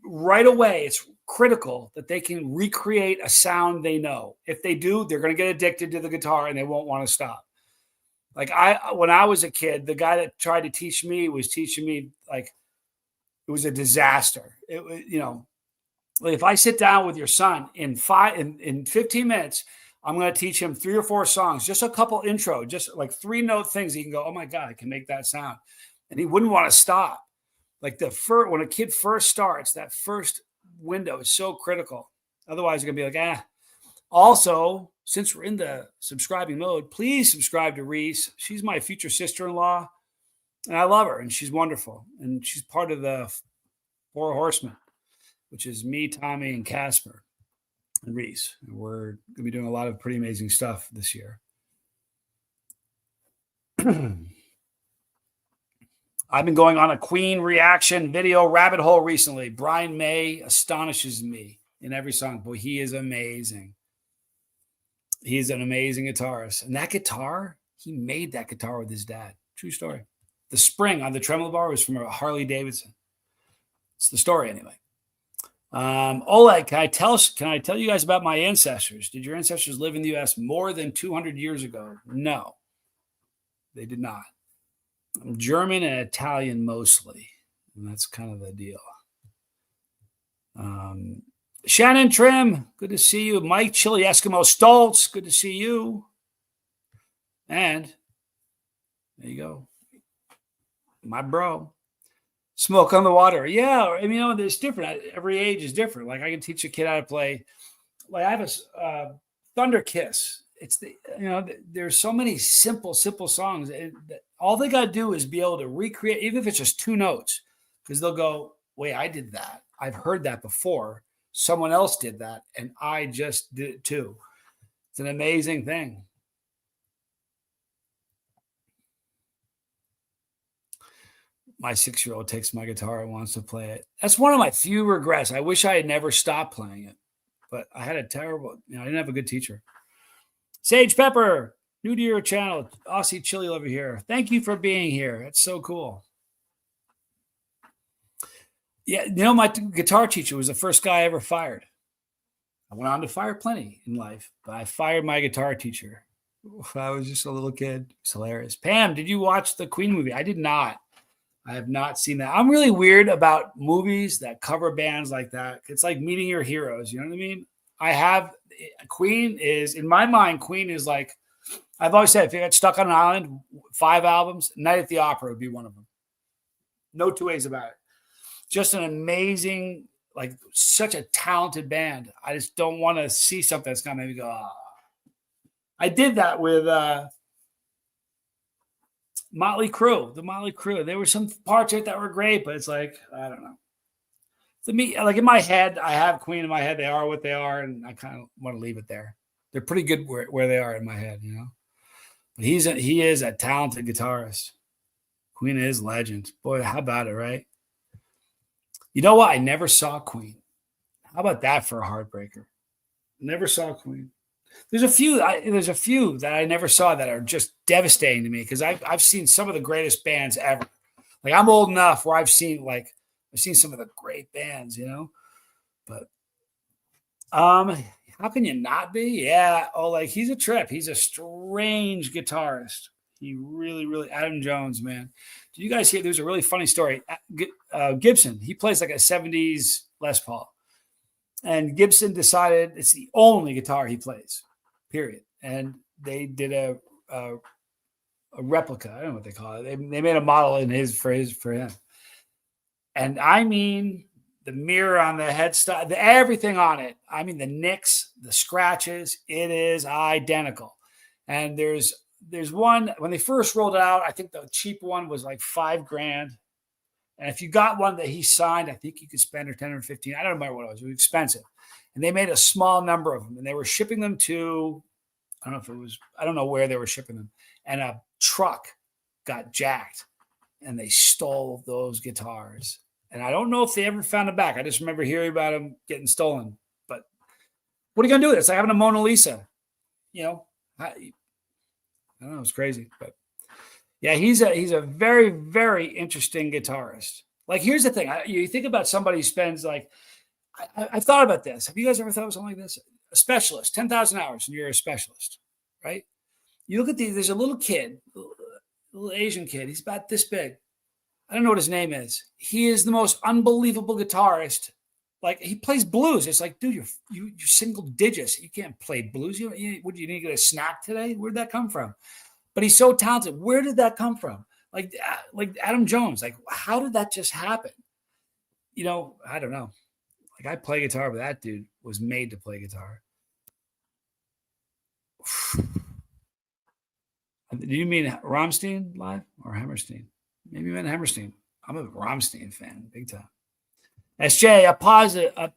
right away, it's critical that they can recreate a sound they know. If they do, they're going to get addicted to the guitar and they won't want to stop. Like when I was a kid, the guy that tried to teach me was teaching me like it was a disaster. It was, if I sit down with your son in 15 minutes, I'm going to teach him 3 or 4 songs, just a couple intro, just like 3-note things. He can go, oh my God, I can make that sound. And he wouldn't want to stop. Like when a kid first starts, that first window is so critical. Otherwise, you're going to be like, Also, since we're in the subscribing mode, please subscribe to Reese. She's my future sister-in-law, and I love her, and she's wonderful. And she's part of the 4 Horsemen, which is me, Tommy, and Casper and Reese. And we're going to be doing a lot of pretty amazing stuff this year. I've been going on a Queen reaction video rabbit hole recently. Brian May astonishes me in every song. Boy, he is amazing. He's an amazing guitarist. And that guitar, he made that guitar with his dad. True story. The spring on the tremolo bar was from a Harley Davidson. It's the story anyway. Oleg, can I tell you guys about my ancestors? Did your ancestors live in the U.S. more than 200 years ago? No, they did not. I'm German and Italian mostly, and that's kind of the deal. Shannon Trim, good to see you. Mike Chili Eskimo Stoltz, good to see you. And there you go. My bro. Smoke on the Water. Yeah, I mean, it's different. Every age is different. Like I can teach a kid how to play. Like I have a Thunder Kiss. It's there's so many simple songs. All they got to do is be able to recreate, even if it's just 2 notes, because they'll go, wait, I did that. I've heard that before. Someone else did that, and I just did it too. It's an amazing thing. My 6-year-old takes my guitar and wants to play it. That's one of my few regrets. I wish I had never stopped playing it, but I had a terrible, I didn't have a good teacher. Sage Pepper, new to your channel, Aussie Chili over here. Thank you for being here. It's so cool. Yeah, my guitar teacher was the first guy I ever fired. I went on to fire plenty in life, but I fired my guitar teacher. I was just a little kid. It's hilarious. Pam, did you watch the Queen movie? I did not. I have not seen that. I'm really weird about movies that cover bands like that. It's like meeting your heroes. You know what I mean? Queen is, in my mind, Queen is like, I've always said, if you got stuck on an island, 5 albums, Night at the Opera would be one of them. No 2 ways about it. Just an amazing, like such a talented band. I just don't want to see something that's going to make me go, ah. I did that with Motley Crue, the Motley Crue. There were some parts of it that were great, but it's like, I don't know. To me, like in my head, I have Queen in my head. They are what they are, and I kind of want to leave it there. They're pretty good where they are in my head, But he is a talented guitarist. Queen is legend. Boy, how about it, right? You know what? I never saw Queen. How about that for a heartbreaker? Never saw Queen. There's a few that I never saw that are just devastating to me because I've seen some of the greatest bands ever. Like I'm old enough where I've seen some of the great bands, But how can you not be? Yeah. Oh, like he's a trip. He's a strange guitarist. He really, really Adam Jones, man. Did you guys hear? There's a really funny story. Gibson, he plays like a 70s Les Paul. And Gibson decided it's the only guitar he plays, period. And they did a replica. I don't know what they call it. They made a model for him. And I mean, the mirror on the headstock, everything on it. I mean, the nicks, the scratches, it is identical. And there's one, when they first rolled it out, I think the cheap one was like $5,000. And if you got one that he signed, I think you could spend $10 or $15. I don't remember what it was. It was expensive. And they made a small number of them. And they were shipping them to, I don't know where they were shipping them. And a truck got jacked and they stole those guitars. And I don't know if they ever found them back. I just remember hearing about them getting stolen. But what are you going to do with it? It's like having a Mona Lisa. I don't know. It's crazy. But yeah, he's a very, very interesting guitarist. Like, here's the thing. You think about somebody who spends like, I've thought about this. Have you guys ever thought of something like this? A specialist, 10,000 hours, and you're a specialist, right? You look at there's a little kid, a little Asian kid. He's about this big. I don't know what his name is. He is the most unbelievable guitarist. Like, he plays blues. It's like, dude, you're single digits. You can't play blues. You need to get a snack today? Where'd that come from? But he's so talented. Where did that come from? Like Adam Jones. Like, how did that just happen? I don't know. Like, I play guitar, but that dude was made to play guitar. Do you mean Rammstein live or Hammerstein? Maybe you meant Hammerstein. I'm a Rammstein fan, big time. SJ, a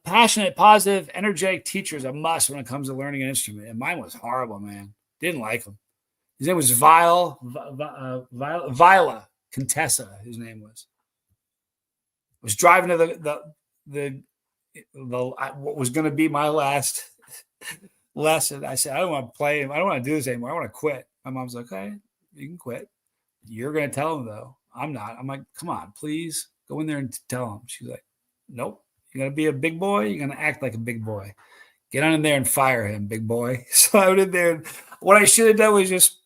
passionate, positive, energetic teacher is a must when it comes to learning an instrument. And mine was horrible, man. Didn't like him. His name was Viola Contessa. His name was. I was driving to the what was going to be my last lesson. I said, I don't want to play him. I don't want to do this anymore. I want to quit. My mom's like, okay, you can quit. You're going to tell him, though. I'm not. I'm like, come on, please go in there and tell him. She's like, nope. You're going to be a big boy. You're going to act like a big boy. Get on in there and fire him, big boy. So I went in there. And what I should have done was just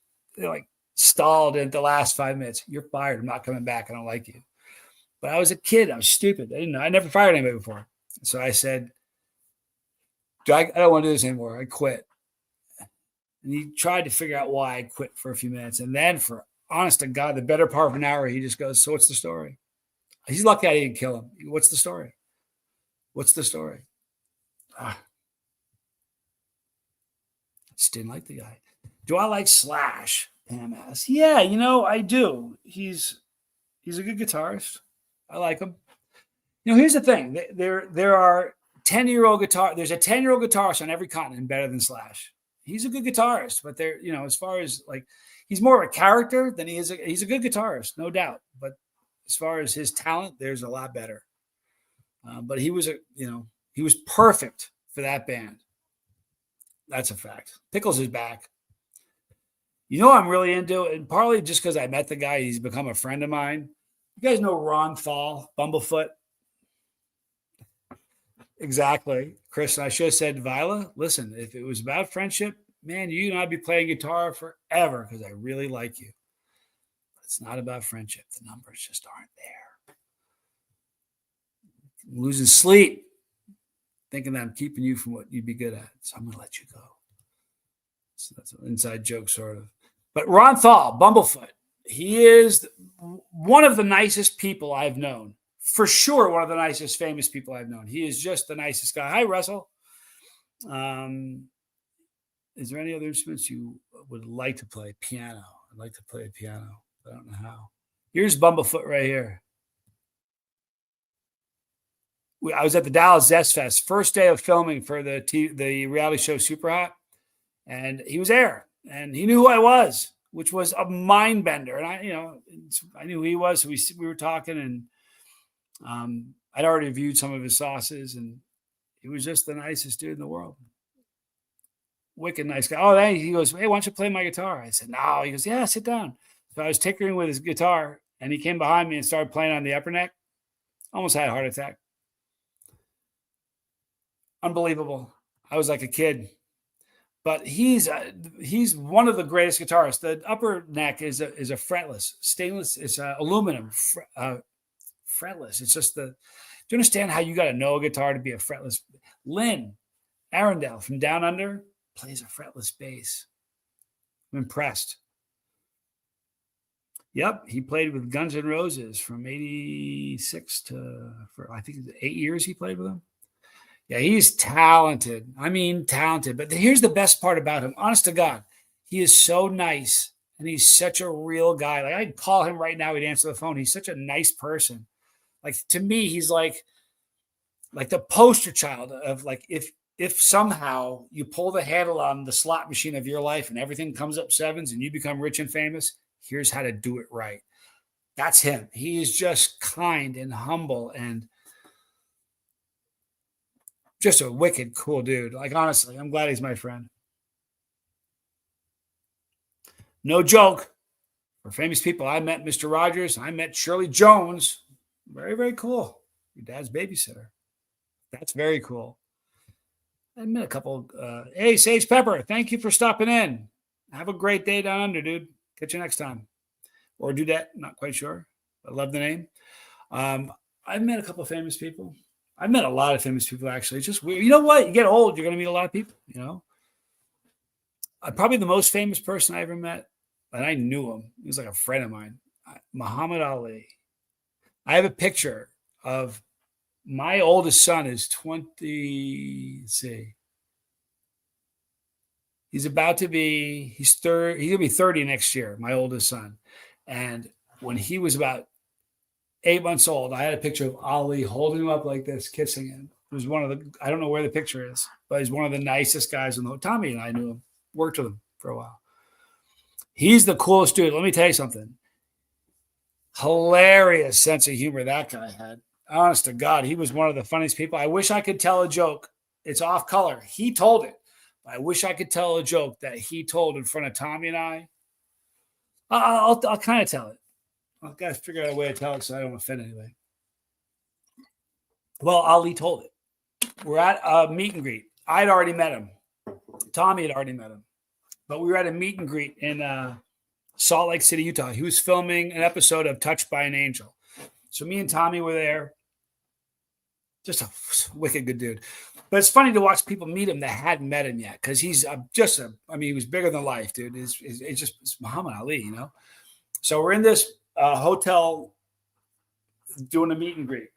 stalled in the last 5 minutes. You're fired. I'm not coming back. I don't like you. But I was a kid. I was stupid. I didn't know. I never fired anybody before. So I said, I don't want to do this anymore. I quit. And he tried to figure out why I quit for a few minutes. And then, for honest to God, the better part of an hour, he just goes, so what's the story? He's lucky I didn't kill him. What's the story? What's the story? I just didn't like the guy. Do I like Slash? Pam asks. Yeah, I do. He's a good guitarist. I like him. Here's the thing. There are 10-year-old guitar. There's a 10-year-old guitarist on every continent better than Slash. He's a good guitarist, but as far as he's more of a character than he's a good guitarist, no doubt. But as far as his talent, there's a lot better. But he was he was perfect for that band. That's a fact. Pickles is back. I'm really into it, and partly just because I met the guy, he's become a friend of mine. You guys know Ron Thal, Bumblefoot? Exactly. Chris, I should have said, Viola, listen, if it was about friendship, man, you and I'd be playing guitar forever because I really like you. But it's not about friendship. The numbers just aren't there. I'm losing sleep, thinking that I'm keeping you from what you'd be good at. So I'm going to let you go. So that's an inside joke, sort of. But Ron Thal, Bumblefoot, he is one of the nicest people I've known. For sure, one of the nicest famous people I've known. He is just the nicest guy. Hi, Russell. Is there any other instruments you would like to play? Piano. I'd like to play a piano. I don't know how. Here's Bumblefoot right here. I was at the Dallas Zest Fest, first day of filming for the reality show Super Hot, and he was there, and he knew who I was, which was a mind bender. And I knew who he was, so we were talking, and I'd already reviewed some of his sauces, and he was just the nicest dude in the world. Wicked nice guy. Oh, he goes, hey, why don't you play my guitar? I said, no. He goes, yeah, sit down. So I was tinkering with his guitar, and he came behind me and started playing on the upper neck. Almost had a heart attack. Unbelievable. I was like a kid. But he's one of the greatest guitarists. The upper neck is a fretless stainless. It's aluminum fretless. It's just do you understand how you got to know a guitar to be a fretless? Lynn Arundel from Down Under plays a fretless bass. I'm impressed. Yep, he played with Guns N' Roses from 86 for I think 8 years he played with them. Yeah, he's talented. I mean, talented. But here's the best part about him. Honest to God, he is so nice, and he's such a real guy. Like, I'd call him right now. He'd answer the phone. He's such a nice person. Like, to me, he's like the poster child of, like, if somehow you pull the handle on the slot machine of your life and everything comes up sevens and you become rich and famous, Here's how to do it right. That's him. He is just kind and humble and just a wicked cool dude. Like, honestly, I'm glad he's my friend. No joke. For famous people, I met Mr. Rogers. I met Shirley Jones. Very, very cool. Your dad's babysitter. That's very cool. I met a couple. Hey, Sage Pepper, thank you for stopping in. Have a great day down under, dude. Catch you next time. Or do that. Not quite sure. I love the name. I've met a couple of famous people. I've met a lot of famous people, actually. It's just weird. You know what? You get old, you're going to meet a lot of people, you know? Probably the most famous person I ever met, and I knew him. He was like a friend of mine, Muhammad Ali. I have a picture of my oldest son is 20, let's see. He's going to be 30 next year, my oldest son. And when he was about 8 months old, I had a picture of Ali holding him up like this, kissing him. It was one of the, I don't know where the picture is, but he's one of the nicest guys in the whole. Tommy and I knew him, worked with him for a while. He's the coolest dude. Let me tell you something. Hilarious sense of humor that guy had. Honest to God, he was one of the funniest people. I wish I could tell a joke. It's off color. He told it. But I wish I could tell a joke that he told in front of Tommy and I. I'll kind of tell it. I've got to figure out a way to tell it so I don't offend anybody. Well, Ali told it. We're at a meet and greet. I'd already met him. Tommy had already met him. But we were at a meet and greet in Salt Lake City, Utah. He was filming an episode of Touched by an Angel. So me and Tommy were there. Just a wicked good dude. But it's funny to watch people meet him that hadn't met him yet because he's he was bigger than life, dude. It's Muhammad Ali, you know? So we're in this hotel doing a meet and greet.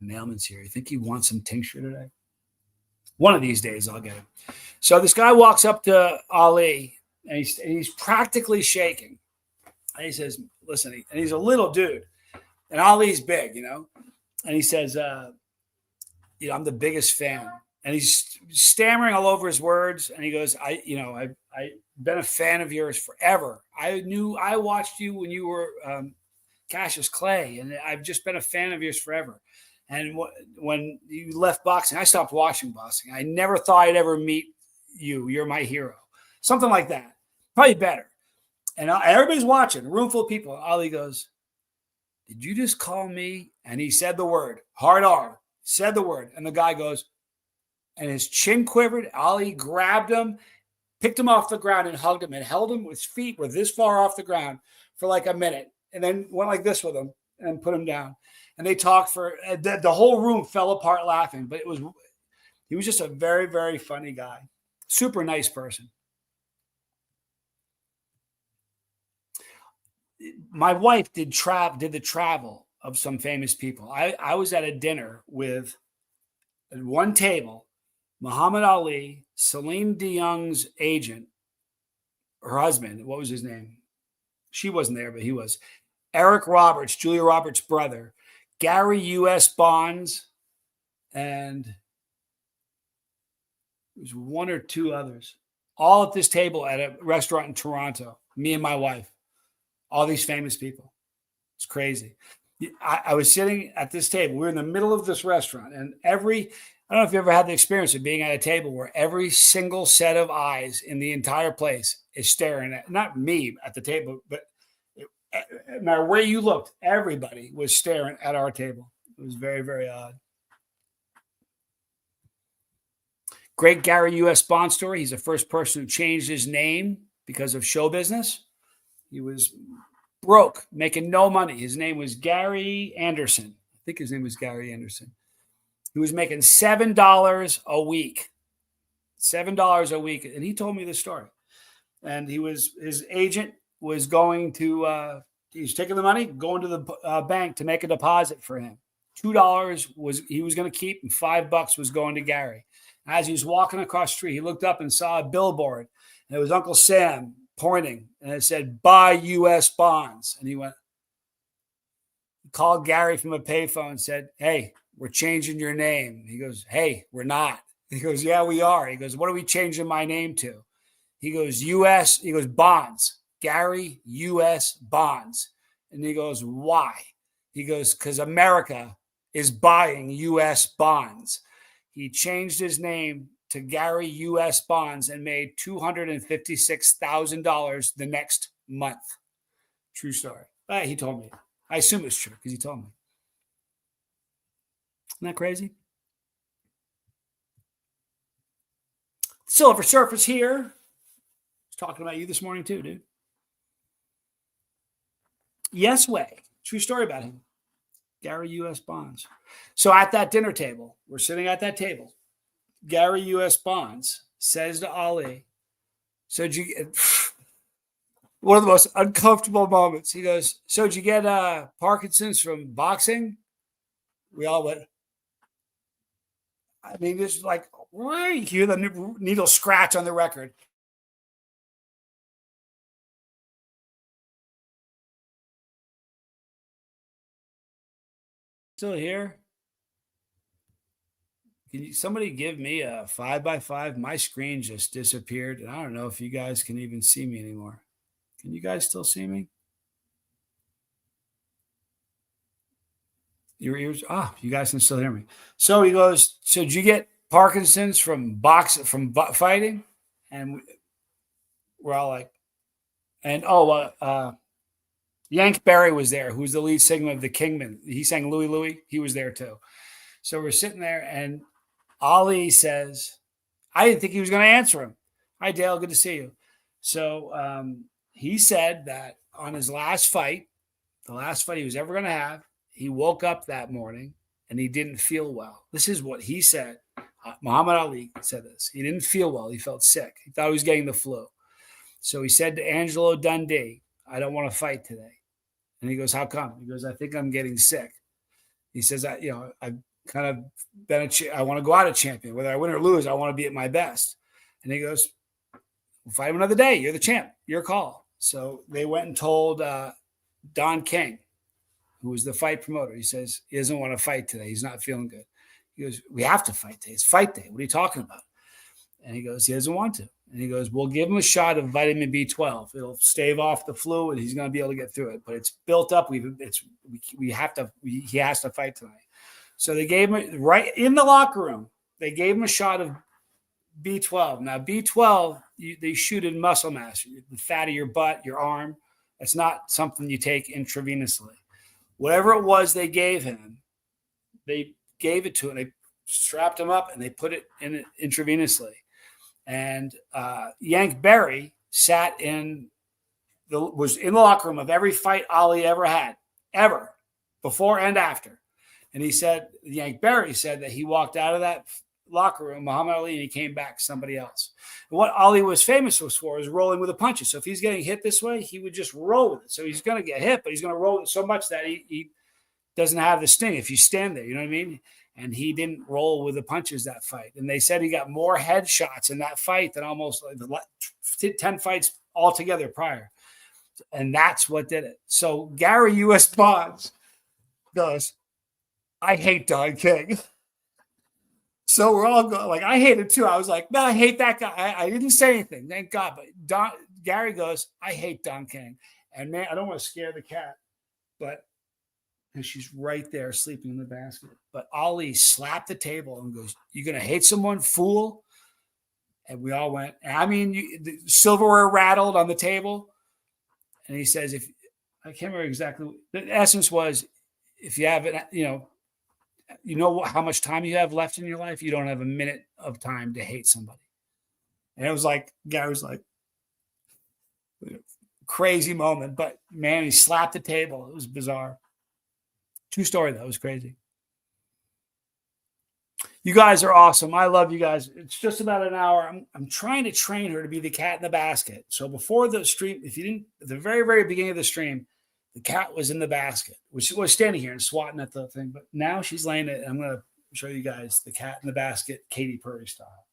Mailman's here. You think he wants some tincture today? One of these days I'll get him. So this guy walks up to Ali and he's practically shaking. And he says, listen, and he's a little dude. And Ali's big, you know. And he says, I'm the biggest fan. And he's stammering all over his words. And he goes, I've been a fan of yours forever. I watched you when you were Cassius Clay. And I've just been a fan of yours forever. And when you left boxing, I stopped watching boxing. I never thought I'd ever meet you. You're my hero. Something like that. Probably better. And everybody's watching, a room full of people. Ali goes, did you just call me? And he said the word, hard R, said the word. And the guy goes, and his chin quivered. Ali grabbed him, picked him off the ground and hugged him and held him. His feet were this far off the ground for like a minute. And then went like this with him and put him down. And they talked for, the whole room fell apart laughing. But he was just a very, very funny guy. Super nice person. My wife did the travel of some famous people. I was at a dinner with, at one table, Muhammad Ali, Celine Dion's agent, her husband, what was his name? She wasn't there, but he was. Eric Roberts, Julia Roberts' brother, Gary U.S. Bonds, and there was one or two others, all at this table at a restaurant in Toronto, me and my wife. All these famous people. It's crazy. I was sitting at this table. We're in the middle of this restaurant. And I don't know if you ever had the experience of being at a table where every single set of eyes in the entire place is staring at, not me at the table, but no matter where you looked, everybody was staring at our table. It was very, very odd. Great Gary U.S. Bond story. He's the first person who changed his name because of show business. He was broke, making no money. His name was Gary Anderson. I think his name was Gary Anderson. He was making $7 a week. $7 a week. And he told me this story. And his agent was going to, he was taking the money, going to the bank to make a deposit for him. $2 he was going to keep, and $5 was going to Gary. As he was walking across the street, he looked up and saw a billboard. And it was Uncle Sam pointing, and it said, buy U.S. bonds. And he called Gary from a payphone and said, hey, we're changing your name. He goes, hey, we're not. He goes, yeah, we are. He goes, what are we changing my name to? He goes, U.S. He goes, bonds. Gary U.S. Bonds. And he goes, why? He goes, because America is buying U.S. bonds. He changed his name to Gary U.S. Bonds and made $256,000 the next month. True story. He told me. I assume it's true because he told me. Isn't that crazy? Silver Surface here. I was talking about you this morning too, dude. Yes Way. True story about him. Gary U.S. Bonds. So at that dinner table, we're sitting at that table. Gary U.S. Bonds says to Ali, so did you get one of the most uncomfortable moments? He goes, so did you get Parkinson's from boxing? We all went, I mean, it's like, you hear the needle scratch on the record. Still here? Can somebody give me a 5x5? My screen just disappeared, and I don't know if you guys can even see me anymore. Can you guys still see me? Your ears? You guys can still hear me. So he goes, so did you get Parkinson's from fighting? And we're all like, and Yank Barry was there, who's the lead singer of the Kingman. He sang Louie Louie. He was there too. So we're sitting there, and Ali says, I didn't think he was going to answer him. Hi, Dale. Good to see you. So he said that on his last fight, the last fight he was ever going to have, he woke up that morning and he didn't feel well. This is what he said. Muhammad Ali said this. He didn't feel well. He felt sick. He thought he was getting the flu. So he said to Angelo Dundee, I don't want to fight today. And he goes, how come? He goes, I think I'm getting sick. He says, I've kind of been I want to go out a champion. Whether I win or lose, I want to be at my best. And he goes, we'll fight him another day. You're the champ. Your call. So they went and told Don King, who was the fight promoter. He says, he doesn't want to fight today. He's not feeling good. He goes, we have to fight today. It's fight day. What are you talking about? And he goes, he doesn't want to. And he goes, we'll give him a shot of vitamin B12. It'll stave off the flu, and he's going to be able to get through it. But it's built up. He has to fight tonight. So they gave him right in the locker room. They gave him a shot of B12. Now B12, they shoot in muscle mass, the fat of your butt, your arm. That's not something you take intravenously. Whatever it was they gave him, they gave it to him. They strapped him up and they put it in it intravenously. And Yank Barry was in the locker room of every fight Ali ever had, ever, before and after. And he said, Yank Barry said that he walked out of that locker room, Muhammad Ali, and he came back somebody else. And what Ali was famous for is rolling with the punches. So if he's getting hit this way, he would just roll with it. So he's going to get hit, but he's going to roll it so much that he doesn't have the sting if you stand there. You know what I mean? And he didn't roll with the punches that fight. And they said he got more headshots in that fight than almost 10 fights altogether prior. And that's what did it. So Gary U.S. Bonds goes, I hate Don King. So we're all going, like, I hate it too. I was like, no, I hate that guy. I didn't say anything, thank God. But Gary goes, I hate Don King. And man, I don't want to scare the cat, but and she's right there sleeping in the basket. But Ali slapped the table and goes, you're going to hate someone, fool? And we all went, I mean, the silverware rattled on the table. And he says, I can't remember exactly. The essence was, if you have it, you know how much time you have left in your life. You don't have a minute of time to hate somebody. And it was like, Gary was like, crazy moment. But man, he slapped the table. It was bizarre. True story, though. It was crazy. You guys are awesome. I love you guys. It's just about an hour. I'm trying to train her to be the cat in the basket. So before the stream, if you didn't, at the very, very beginning of the stream, the cat was in the basket, which was standing here and swatting at the thing. But now she's laying it. I'm going to show you guys the cat in the basket, Katy Perry style.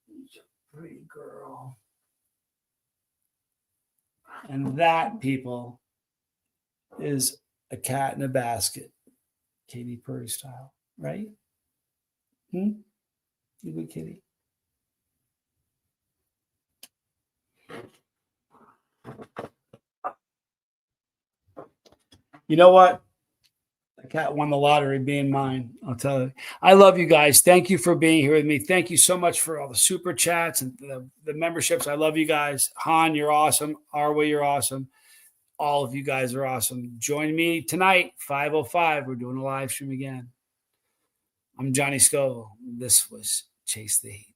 She's a pretty girl. And that, people, is a cat in a basket, Katy Perry style, right? You good kitty? You know what? The cat won the lottery being mine. I'll tell you. I love you guys. Thank you for being here with me. Thank you so much for all the super chats and the memberships. I love you guys. Han, you're awesome. Arwa, you're awesome. All of you guys are awesome. Join me tonight, 5:05. We're doing a live stream again. I'm Johnny Scoville. This was Chase the Heat.